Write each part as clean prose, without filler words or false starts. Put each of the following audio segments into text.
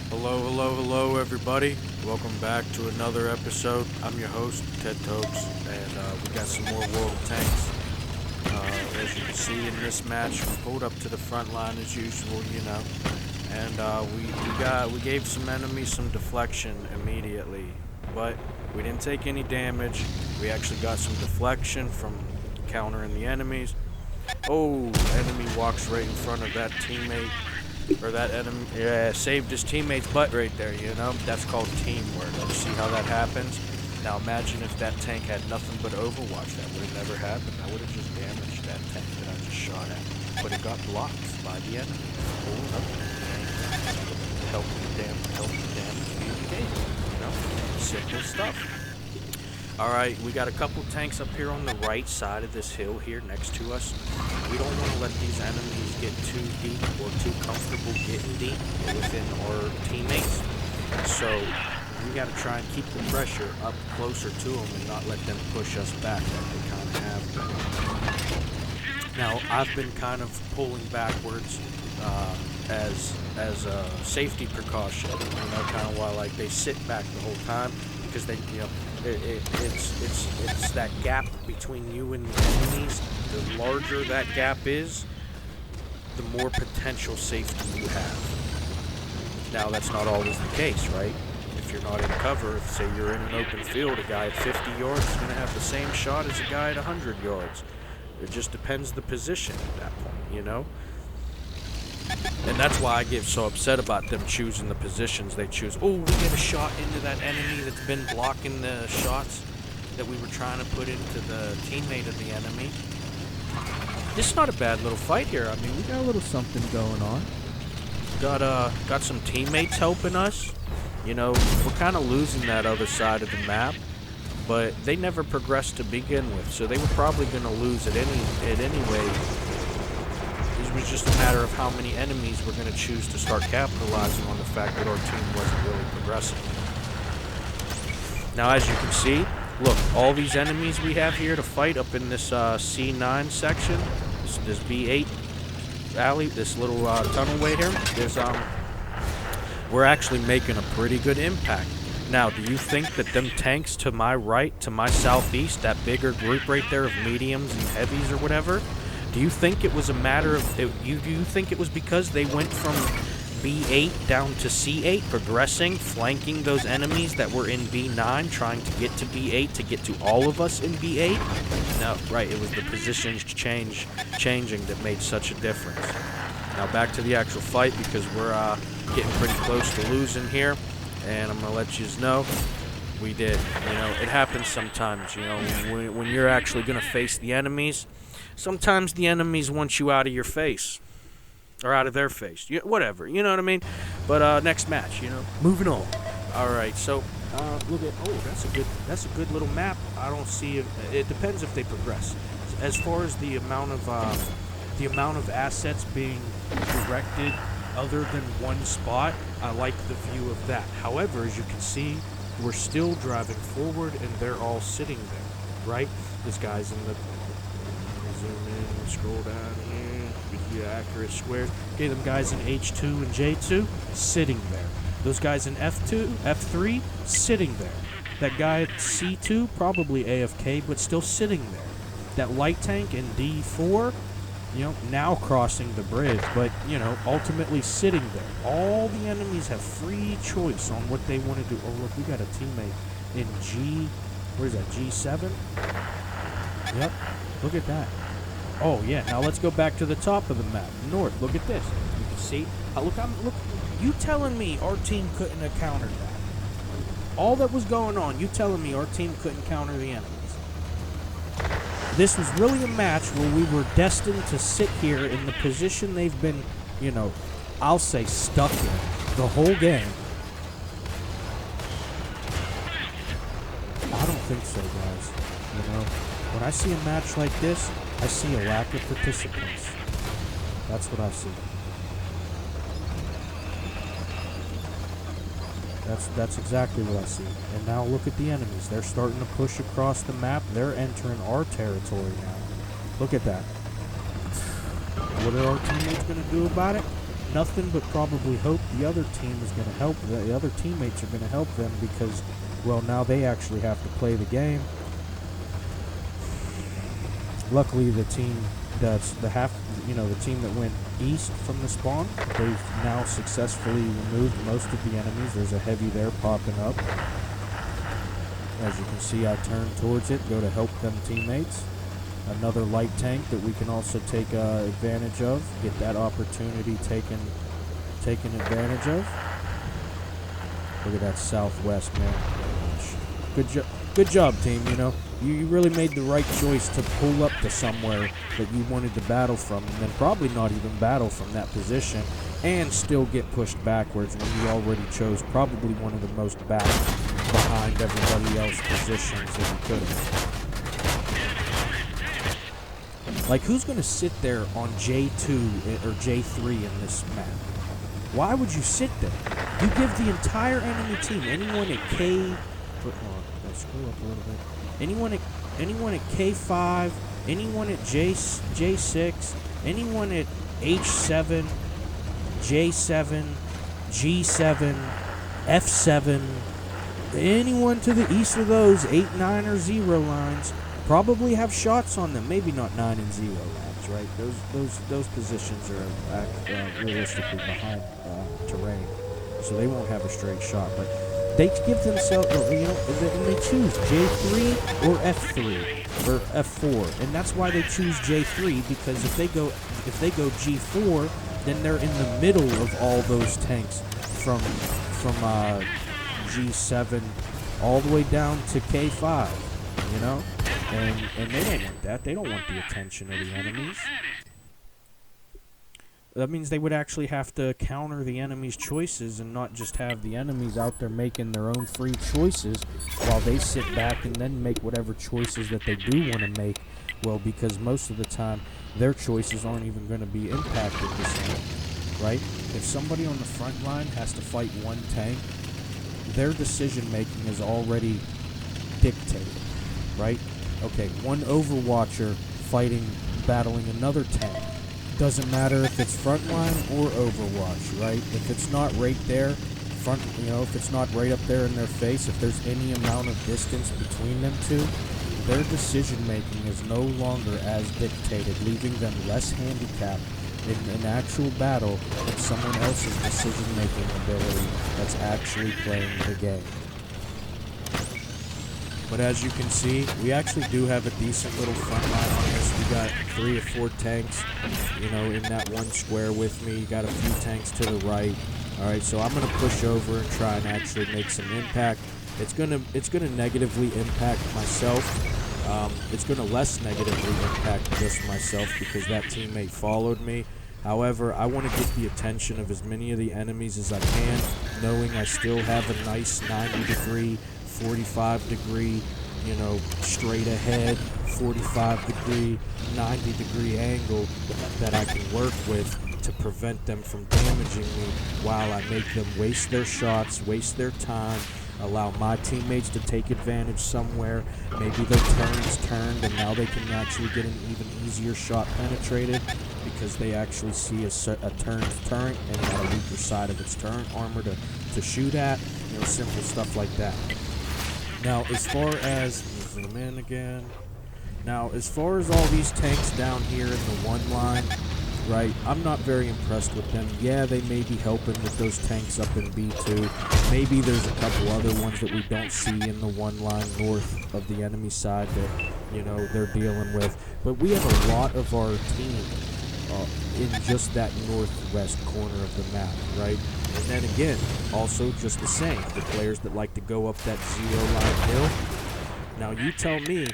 Hello, hello, hello, everybody. Welcome back to another episode. I'm your host, TedTokez, and we got some more World of Tanks. As you can see in this match, we pulled up to the front line as usual, and we gave some enemies some deflection immediately, but we didn't take any damage. We actually got some deflection from countering the enemies. Oh, enemy walks right in front of that teammate. Or that enemy, saved his teammate's butt right there, That's called teamwork. You see how that happens? Now imagine if that tank had nothing but Overwatch. That would have never happened. I would have just damaged that tank that I just shot at. But it got blocked by the enemy. Pulling up the tank. Help the damage be engaged, Simple stuff. Alright, we got a couple tanks up here on the right side of this hill here next to us. We don't want to let these enemies get too deep or too comfortable getting deep within our teammates. So we got to try and keep the pressure up closer to them and not let them push us back like they kind of have been. Now, I've been kind of pulling backwards as a safety precaution, kind of while like they sit back the whole time because they, it's that gap between you and the enemies. The larger that gap is, the more potential safety you have. Now, that's not always the case, right? If you're not in cover, if say you're in an open field, a guy at 50 yards is going to have the same shot as a guy at 100 yards. It just depends the position at that point, And that's why I get so upset about them choosing the positions they choose. Oh, we get a shot into that enemy that's been blocking the shots that we were trying to put into the teammate of the enemy. This is not a bad little fight here. I mean, we got a little something going on. Got some teammates helping us. We're kind of losing that other side of the map, but they never progressed to begin with, so they were probably going to lose it anyway. It was just a matter of how many enemies we're going to choose to start capitalizing on the fact that our team wasn't really progressing. Now, as you can see, look, all these enemies we have here to fight up in this C9 section, this B8 alley, this little tunnelway here, we're actually making a pretty good impact. Now, do you think that them tanks to my right, to my southeast, that bigger group right there of mediums and heavies or whatever, do you think it was a matter of, do you think it was because they went from B8 down to C8, progressing, flanking those enemies that were in B9, trying to get to B8 to get to all of us in B8? No, right, it was the positions changing that made such a difference. Now back to the actual fight, because we're getting pretty close to losing here, and I'm going to let you know, we did. It happens sometimes, when you're actually going to face the enemies. Sometimes the enemies want you out of your face. Or out of their face. Whatever, you know what I mean? But next match, moving on. Alright, so look at, that's a good little map. I don't see it depends if they progress. As far as the amount of assets being directed other than one spot, I like the view of that. However, as you can see, we're still driving forward and they're all sitting there, right? This guy's in the zoom in, scroll down here, get the accurate squares. Okay, them guys in H2 and J2, sitting there. Those guys in F2, F3, sitting there. That guy at C2, probably AFK, but still sitting there. That light tank in D4, now crossing the bridge, but, ultimately sitting there. All the enemies have free choice on what they want to do. Oh, look, we got a teammate in G7? Yep, look at that. Oh, yeah, now let's go back to the top of the map. North, look at this. You can see, look, you telling me our team couldn't have countered that? All that was going on, you telling me our team couldn't counter the enemies? This was really a match where we were destined to sit here in the position they've been, I'll say stuck in the whole game. I don't think so, guys. When I see a match like this, I see a lack of participants. That's what I see. That's exactly what I see. And now look at the enemies. They're starting to push across the map. They're entering our territory now. Look at that. What are our teammates going to do about it? nothing but probably hope the other team is going to help. The other teammates are going to help them because, well, now they actually have to play the game. Luckily, the team that's the team that went east from the spawn, they've now successfully removed most of the enemies. There's a heavy there popping up. As you can see, I turn towards it, go to help them teammates. Another light tank that we can also take advantage of. Get that opportunity taken advantage of. Look at that southwest, man. Good job, team. You know, you really made the right choice to pull up to somewhere that you wanted to battle from, and then probably not even battle from that position, and still get pushed backwards when you already chose probably one of the most back behind everybody else positions that you could have. Like, who's going to sit there on J2 or J3 in this map? Why would you sit there? You give the entire enemy team, anyone at K... screw up a little bit. Anyone at K5, anyone at J6, anyone at H7, J7, G7, F7, anyone to the east of those 8, 9, or 0 lines probably have shots on them. Maybe not 9 and 0 lines, right? Those positions are realistically behind terrain, so they won't have a straight shot. But they give themselves, and they choose J3 or F3 or F4, and that's why they choose J3, because if they go G4, then they're in the middle of all those tanks from G7 all the way down to K5, you know, and they don't want that. They don't want the attention of the enemies. That means they would actually have to counter the enemy's choices and not just have the enemies out there making their own free choices while they sit back and then make whatever choices that they do want to make. Well, because most of the time, their choices aren't even going to be impacted the same, right? If somebody on the front line has to fight one tank, their decision-making is already dictated, right? Okay, one Overwatcher battling another tank. Doesn't matter if it's frontline or Overwatch, right? If it's not right there, if it's not right up there in their face, if there's any amount of distance between them two, their decision-making is no longer as dictated, leaving them less handicapped in an actual battle than someone else's decision-making ability that's actually playing the game. But as you can see, we actually do have a decent little front line on this. We got 3 or 4 tanks, in that one square with me. You got a few tanks to the right. All right, so I'm gonna push over and try and actually make some impact. It's gonna negatively impact myself. It's gonna less negatively impact just myself because that teammate followed me. However, I want to get the attention of as many of the enemies as I can, knowing I still have a nice 90-degree, 45-degree, straight ahead, 45-degree, 90-degree angle that I can work with to prevent them from damaging me while I make them waste their shots, waste their time, allow my teammates to take advantage somewhere. Maybe their turn's turned and now they can actually get an even easier shot penetrated because they actually see a turned turret and got a weaker side of its turret armor to shoot at. Simple stuff like that. Now, as far as zoom in again. Now, as far as all these tanks down here in the one line, right, I'm not very impressed with them. Yeah, they may be helping with those tanks up in B2. Maybe there's a couple other ones that we don't see in the one line north of the enemy side that, they're dealing with. But we have a lot of our team in just that northwest corner of the map, right? And then again, also just the same, the players that like to go up that 0-line hill. Now you tell me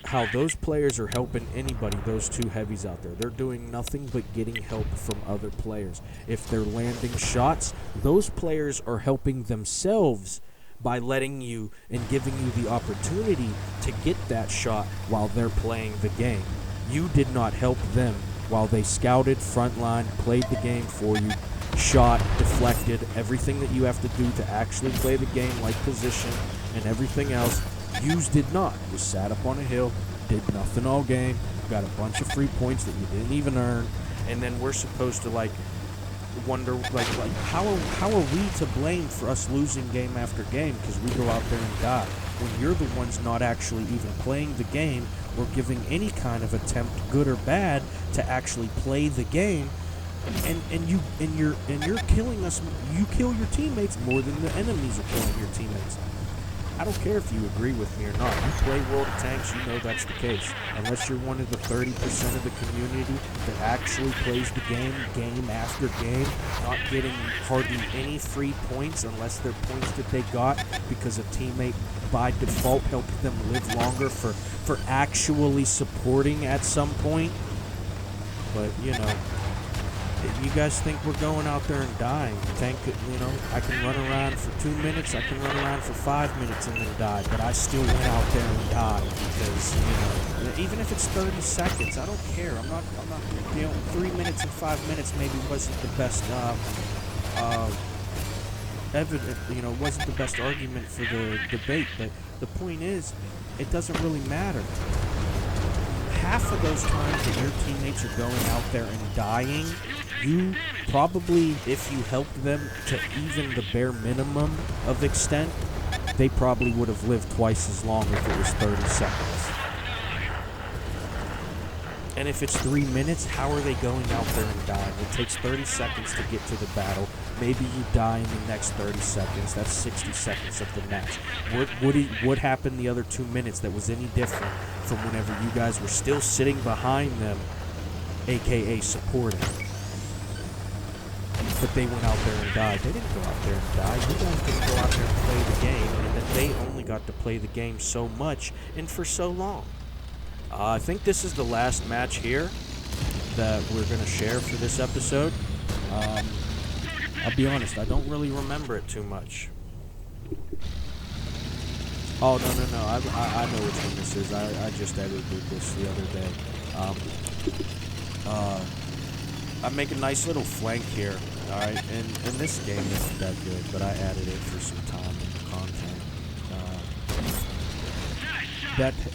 how those players are helping anybody, those two heavies out there. They're doing nothing but getting help from other players. If they're landing shots, those players are helping themselves by letting you and giving you the opportunity to get that shot while they're playing the game. You did not help them while they scouted, frontline, played the game for you, shot, deflected, everything that you have to do to actually play the game, like position and everything else. Yous did not. You sat up on a hill, did nothing all game, got a bunch of free points that you didn't even earn, and then we're supposed to wonder, like how are we to blame for us losing game after game because we go out there and die when you're the ones not actually even playing the game or giving any kind of attempt, good or bad, to actually play the game, and you're killing us. You kill your teammates more than the enemies are killing your teammates. I don't care if you agree with me or not. You play World of Tanks, you know that's the case. Unless you're one of the 30% of the community that actually plays the game after game, not getting hardly any free points unless they're points that they got because a teammate by default helped them live longer for actually supporting at some point. But, you know, you guys think we're going out there and dying. Tank, you know, I can run around for 2 minutes, I can run around for 5 minutes and then die, but I still went out there and died because, you know, even if it's 30 seconds, I don't care. I'm not, you know, 3 minutes and 5 minutes maybe wasn't the best, wasn't the best argument for the debate, but the point is, it doesn't really matter. Half of those times that your teammates are going out there and dying, you probably, if you helped them to even the bare minimum of extent, they probably would have lived twice as long if it was 30 seconds. And if it's 3 minutes, how are they going out there and dying? It takes 30 seconds to get to the battle. Maybe you die in the next 30 seconds. That's 60 seconds of the match. What happened the other 2 minutes that was any different from whenever you guys were still sitting behind them, a.k.a. supporting? But they went out there and died. They didn't go out there and die. You guys didn't go out there and play the game, and then they only got to play the game so much and for so long. I think this is the last match here that we're going to share for this episode. I'll be honest, I don't really remember it too much. Oh, no. I know which one this is. I just edited this the other day. I make a nice little flank here, alright? And this game isn't that good, but I added it for some time and content.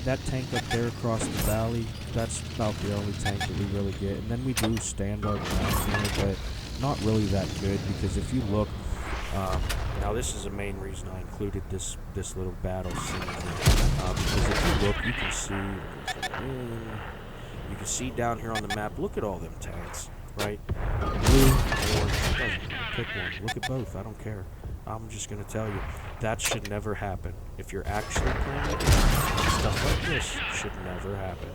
That tank up there across the valley, that's about the only tank that we really get. And then we do stand our ground here, but not really that good, because if you look, now this is the main reason I included this little battle scene here. Because if you look, you can see down here on the map, look at all them tanks, right? Blue, orange, pick one. Look at both, I don't care. I'm just going to tell you, that should never happen. If you're actually playing it, stuff like this should never happen.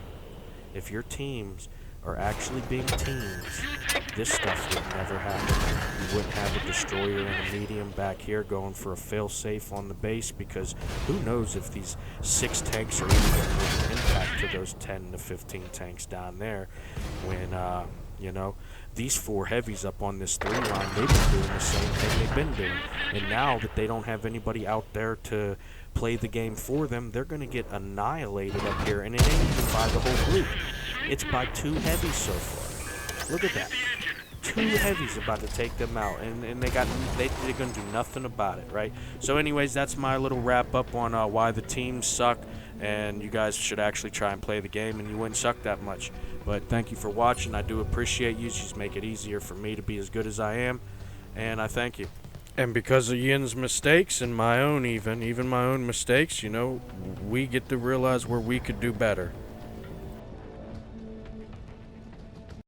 If your teams are actually being teams, this stuff would never happen. You wouldn't have a destroyer and a medium back here going for a fail-safe on the base, because who knows if these 6 tanks are even going to make an impact to those 10 to 15 tanks down there when, you know, these 4 heavies up on this 3 line, they've been doing the same thing they've been doing. And now that they don't have anybody out there to play the game for them, they're going to get annihilated up here. And it ain't even by the whole group. It's by 2 heavies so far. Look at that. 2 heavies about to take them out. And they're going to do nothing about it, right? So anyways, that's my little wrap up on why the teams suck. And you guys should actually try and play the game, and you wouldn't suck that much. But thank you for watching. I do appreciate you. Just make it easier for me to be as good as I am. And I thank you. And because of Yin's mistakes and my own even my own mistakes, you know, we get to realize where we could do better.